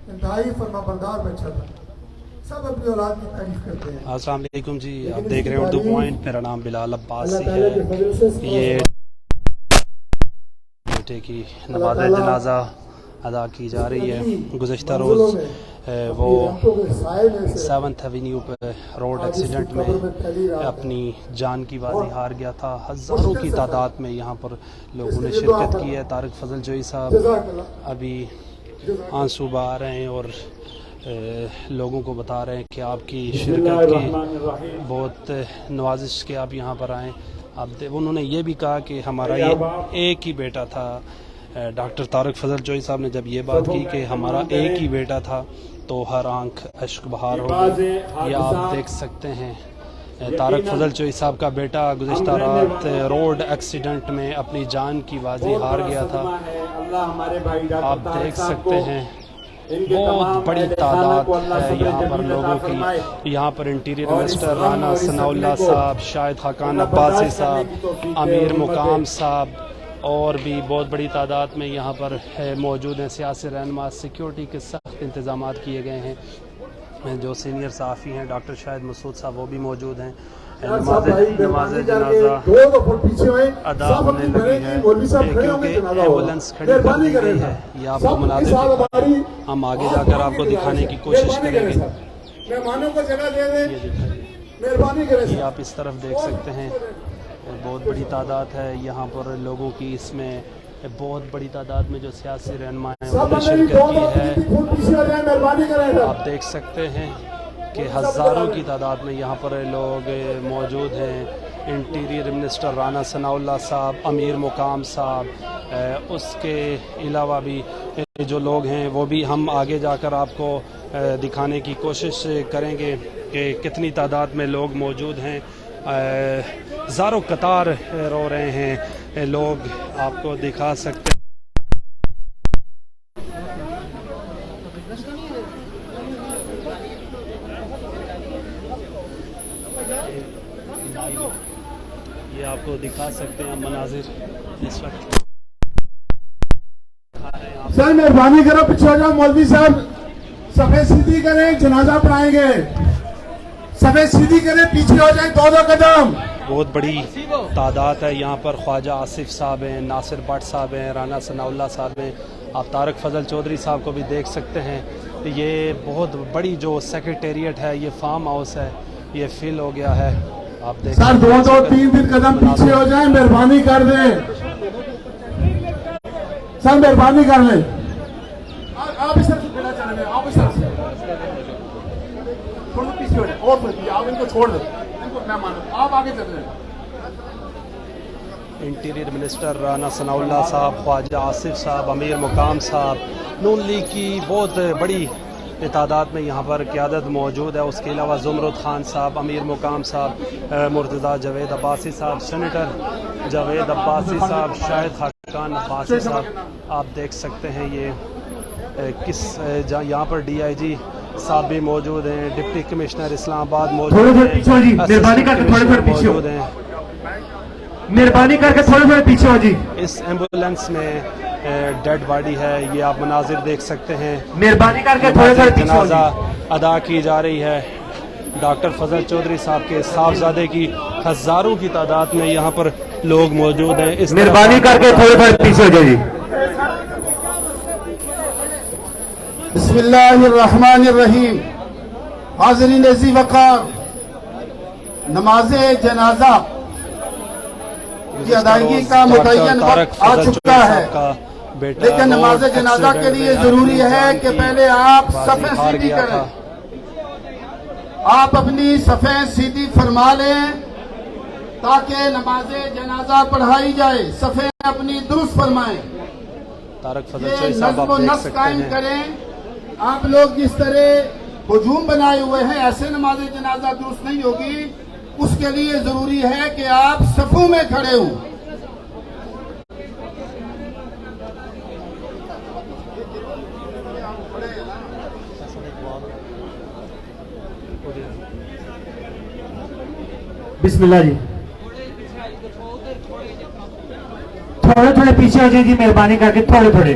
انتہائی فرمانبردار بچہ تھا. سب اپنی اولاد کی تعریف کرتے ہیں. السلام علیکم جی، آپ دیکھ رہے ہیں اردو پوائنٹ. میرا نام بلال عباسی ہے. یہ بیٹے کی نماز جنازہ ادا کی جا رہی ہے. گزشتہ روز وہ 7th ایونیو پہ روڈ ایکسیڈنٹ میں اپنی جان کی بازی ہار گیا تھا. ہزاروں کی تعداد میں یہاں پر لوگوں نے شرکت کی ہے. طارق فضل جوئی صاحب ابھی آنسو بہا رہے ہیں اور لوگوں کو بتا رہے ہیں کہ آپ کی شرکت کی بہت نوازش کے آپ یہاں پر آئیں. انہوں نے یہ بھی کہا کہ ہمارا یہ ایک ہی بیٹا تھا. ڈاکٹر طارق فضل جوئی صاحب نے جب یہ بات کی کہ ہمارا ایک ہی بیٹا تھا تو ہر آنکھ اشک بہار ہو گئی. یہ آپ دیکھ سکتے ہیں طارق فضل جوئی صاحب کا بیٹا گزشتہ رات روڈ ایکسیڈنٹ میں اپنی جان کی بازی ہار گیا تھا. آپ دیکھ سکتے ہیں بہت بڑی تعداد ہے یہاں پر لوگوں کی. یہاں پر انٹیریئر منسٹر رانا ثناء اللہ صاحب، شاہد خاقان عباسی صاحب، امیر مقام صاحب اور بھی بہت بڑی تعداد میں یہاں پر موجود ہیں. سیاسی رہنما، سیکیورٹی کے سخت انتظامات کیے گئے ہیں. جو سینئر صحافی ہیں ڈاکٹر شاہد مسعود صاحب وہ بھی موجود ہیں. نماز جنازہ ادا ہونے لگی ہے کیونکہ ایمبولینس کھڑی کر دی گئی ہے. یہ آپ کو مناظر ہم آگے جا کر آپ کو دکھانے کی کوشش کریں گے. یہ آپ اس طرف دیکھ سکتے ہیں بہت بڑی تعداد ہے یہاں پر لوگوں کی. اس میں بہت بڑی تعداد میں جو سیاسی رہنما ہیں انہوں نے شرکت کی ہے. آپ دیکھ سکتے ہیں کہ ہزاروں کی تعداد میں یہاں پر لوگ موجود ہیں. انٹیریئر منسٹر رانا ثناء اللہ صاحب، امیر مقام صاحب، اس کے علاوہ بھی جو لوگ ہیں وہ بھی ہم آگے جا کر آپ کو دکھانے کی کوشش کریں گے کہ کتنی تعداد میں لوگ موجود ہیں. زاروں قطار رو رہے ہیں لوگ. آپ کو دکھا سکتے ہیں یہ آپ کو دکھا سکتے ہیں مناظر اس وقت. سر مہربانی کرو پیچھے ہو جاؤ. مولوی صاحب صفحے سیدھی کریں، جنازہ پڑھائیں گے. صفحے سیدھی کریں، پیچھے ہو جائیں 2 قدم. بہت بڑی تعداد ہے یہاں پر. خواجہ آصف صاحب ہیں، ناصر بٹ صاحب ہیں، رانا ثناء اللہ صاحب ہیں. آپ طارق فضل چودھری صاحب کو بھی دیکھ سکتے ہیں. یہ بہت بڑی جو سیکریٹریٹ ہے، یہ فارم ہاؤس ہے، یہ فل ہو گیا ہے. آپ دیکھ سر 2-3 قدم پیچھے ہو جائیں، مہربانی کر دیں. سر مہربانی کر لیں. آپ اس طرف سے کھڑا چلیں گے. آپ اس طرف سے تھوڑا پیچھے ہو جائیں اور آپ ان کو چھوڑ دیں. آپ آگے چل رہے ہیں. انٹیریئر منسٹر رانا ثناء اللہ صاحب، خواجہ آصف صاحب، امیر مقام صاحب، نون لیگ کی بہت بڑی تعداد میں یہاں پر قیادت موجود ہے. اس کے علاوہ زمرد خان صاحب، امیر مقام صاحب، مرتضیٰ جاوید عباسی صاحب، سینیٹر جاوید عباسی صاحب، شاہد خاقان عباسی صاحب. آپ دیکھ سکتے ہیں یہ کس یہاں پر ڈی آئی جی صاحب بھی موجود ہیں، ڈپٹی کمشنر اسلام آباد موجود ہیں، موجود ہیں. مہربانی کر کے تھوڑے پیچھے ہو جی. اس ایمبولینس میں ڈیڈ باڈی ہے. یہ آپ مناظر دیکھ سکتے ہیں. مہربانی کر کے تھوڑے جنازہ ادا کی جا رہی ہے ڈاکٹر فضل چودھری صاحب کے صاحبزادے کی. ہزاروں کی تعداد میں یہاں پر لوگ موجود ہیں. اس مہربانی کر کے تھوڑے پیچھے ہو جائے جی. بسم اللہ الرحمن الرحیم. حاضرین عزیز وقار، نماز جنازہ کی ادائیگی کا متعین وقت آ چکا ہے، لیکن نماز جنازہ کے لیے ضروری ہے کہ پہلے آپ صفیں سیدھی کریں. آپ اپنی صفیں سیدھی فرما لیں تاکہ نماز جنازہ پڑھائی جائے. صفیں اپنی درست فرمائیں. یہ نظم و نسق قائم کریں. آپ لوگ جس طرح ہجوم بنائے ہوئے ہیں ایسے نماز جنازہ درست نہیں ہوگی. اس کے لیے ضروری ہے کہ آپ صفوں میں کھڑے ہوں. بسم اللہ جی. تھوڑے پیچھے ہو جائیں جی، مہربانی کر کے تھوڑے.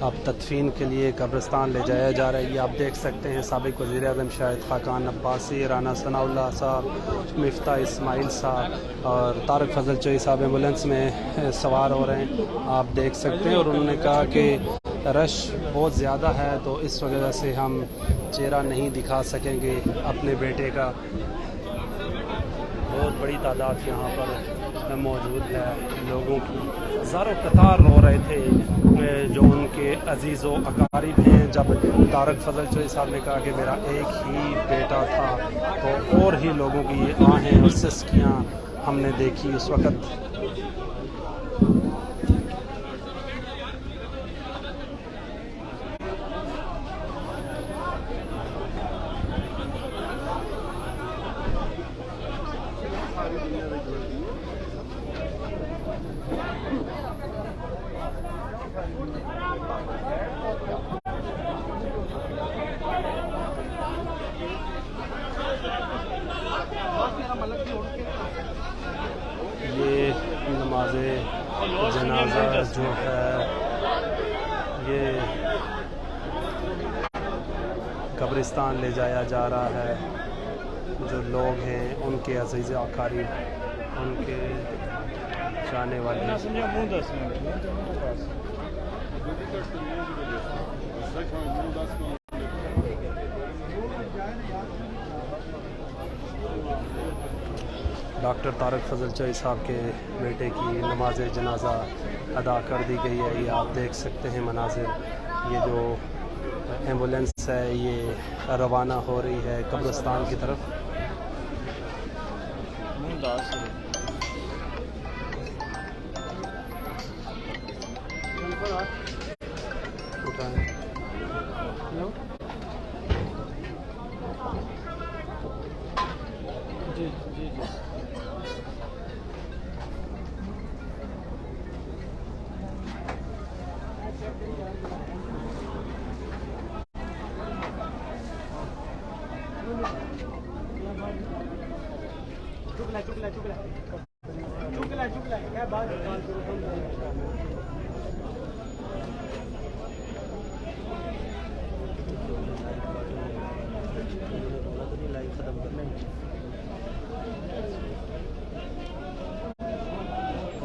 اب تدفین کے لیے قبرستان لے جایا جا رہا ہے. یہ آپ دیکھ سکتے ہیں سابق وزیر اعظم شاہد خاقان عباسی, رانا ثناء اللہ صاحب, مفتاح اسماعیل صاحب اور طارق فضل چوئی صاحب ایمبولینس میں سوار ہو رہے ہیں. آپ دیکھ سکتے ہیں. اور انہوں نے کہا کہ رش بہت زیادہ ہے تو اس وجہ سے ہم چہرہ نہیں دکھا سکیں گے اپنے بیٹے کا. بہت بڑی تعداد یہاں پر موجود ہے لوگوں کی. ہزاروں قطار رو رہے تھے جو ان کے عزیز و اقارب ہیں. جب طارق فضل چوئی صاحب نے کہا کہ میرا ایک ہی بیٹا تھا تو اور ہی لوگوں کی یہ آہیں اور سسکیاں ہم نے دیکھی اس وقت. یہ نماز جنازہ جو ہے یہ قبرستان لے جایا جا رہا ہے. جو لوگ ہیں ان کے عزیز و اقارب, ان کے جانے والے. ڈاکٹر طارق فضل چوئی صاحب کے بیٹے کی نماز جنازہ ادا کر دی گئی ہے. یہ آپ دیکھ سکتے ہیں مناظر. یہ جو ایمبولینس ہے یہ روانہ ہو رہی ہے قبرستان کی طرف.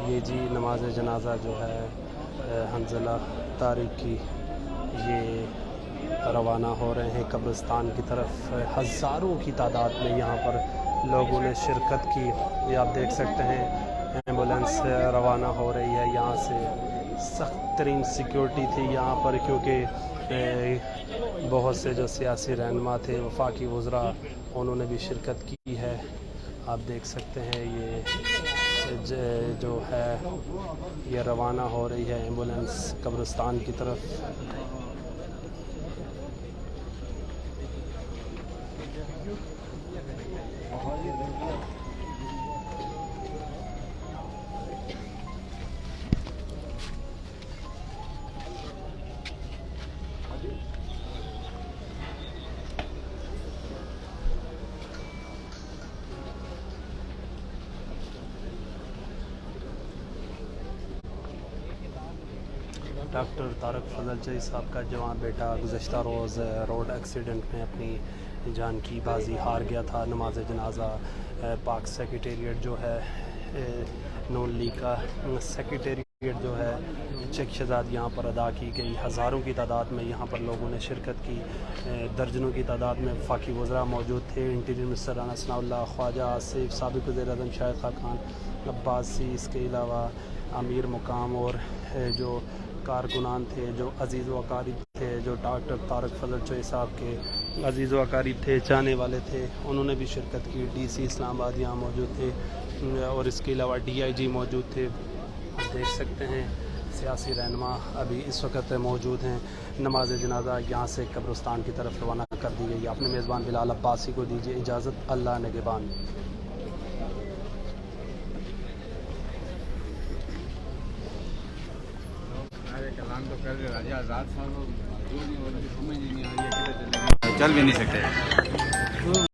یہ جی نماز جنازہ جو ہے حنظلہ طارق کی یہ روانہ ہو رہے ہیں قبرستان کی طرف. ہزاروں کی تعداد میں یہاں پر لوگوں نے شرکت کی. یہ آپ دیکھ سکتے ہیں ایمبولینس روانہ ہو رہی ہے. یہاں سے سخت ترین سیکیورٹی تھی یہاں پر کیونکہ بہت سے جو سیاسی رہنما تھے, وفاقی وزراء, انہوں نے بھی شرکت کی ہے. آپ دیکھ سکتے ہیں یہ جو ہے یہ روانہ ہو رہی ہے ایمبولینس قبرستان کی طرف. ڈاکٹر طارق فضل چوئی صاحب کا جوان بیٹا گزشتہ روز روڈ ایکسیڈنٹ میں اپنی جان کی بازی ہار گیا تھا. نماز جنازہ پاک سیکریٹریٹ جو ہے نون لیگ کا سیکریٹریٹ جو ہے چیک شہزاد یہاں پر ادا کی گئی. ہزاروں کی تعداد میں یہاں پر لوگوں نے شرکت کی. درجنوں کی تعداد میں وفاقی وزراء موجود تھے. انٹیریئر منسٹر رانا ثناء اللہ, خواجہ آصف, سابق وزیر اعظم شاہد خاقان عباسی, اس کے علاوہ امیر مقام اور جو کارکنان تھے, جو عزیز و اقارب تھے, جو ڈاکٹر طارق فضل چوئی صاحب کے عزیز و اقارب تھے, چاہنے والے تھے, انہوں نے بھی شرکت کی. ڈی سی اسلام آباد یہاں موجود تھے اور اس کے علاوہ ڈی آئی جی موجود تھے. آپ دیکھ سکتے ہیں سیاسی رہنما ابھی اس وقت موجود ہیں. نماز جنازہ یہاں سے قبرستان کی طرف روانہ کر دی گئی. اپنے میزبان بلال عباسی کو دیجیے اجازت. اللہ نگہبان. چل بھی نہیں سکتے.